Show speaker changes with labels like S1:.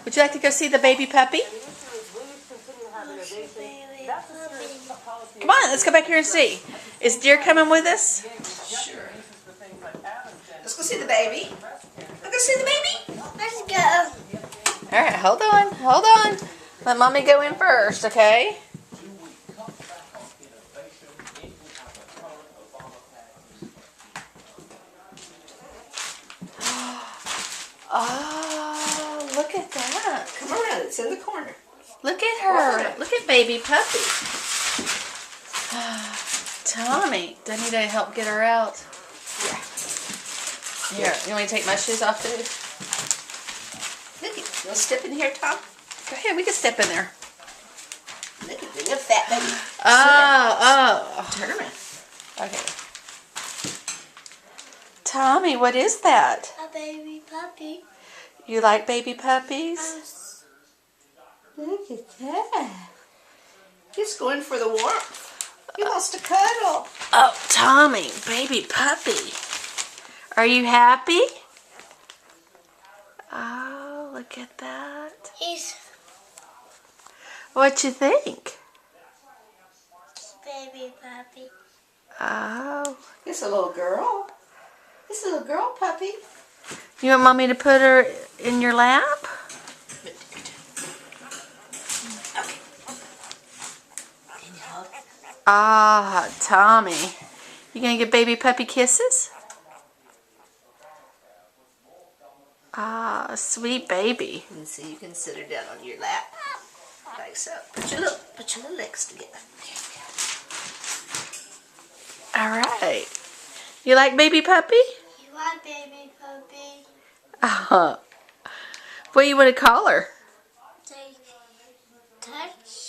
S1: Would you like to go see the baby puppy? Come on, let's go back here and see. Is Deer coming with us?
S2: Sure. Let's go see the baby. Let's go see the baby.
S3: Let's go.
S1: All right, hold on, hold on. Let Mommy go in first, okay? Oh, look at that.
S2: Come around. It's in the corner.
S1: Look at her. Look at baby puppy. Tommy, do I need to help get her out?
S2: Yeah.
S1: Here, you want me to take my shoes off too?
S2: Look at you. Want to step in here, Tom?
S1: Go ahead, we can step in there.
S2: Look at the little fat baby.
S1: Oh.
S2: Turn around.
S1: Okay. Tommy, what is that?
S3: A baby puppy.
S1: You like baby puppies?
S2: Look at that. He's going for the warmth. He wants to cuddle.
S1: Oh, Tommy, baby puppy. Are you happy? Oh, look at that.
S3: He's
S1: What you think?
S3: baby puppy.
S1: Oh.
S2: It's a little girl. It's a little girl puppy.
S1: You want Mommy to put her in your lap?
S2: Okay. Can you hug?
S1: Ah, Tommy. You gonna give baby puppy kisses? Ah, sweet baby.
S2: And so you can sit her down on your lap. Like so. Put your little legs together.
S1: All right. You like baby puppy?
S3: You want baby puppy?
S1: What do you want to call her?
S3: Take touch.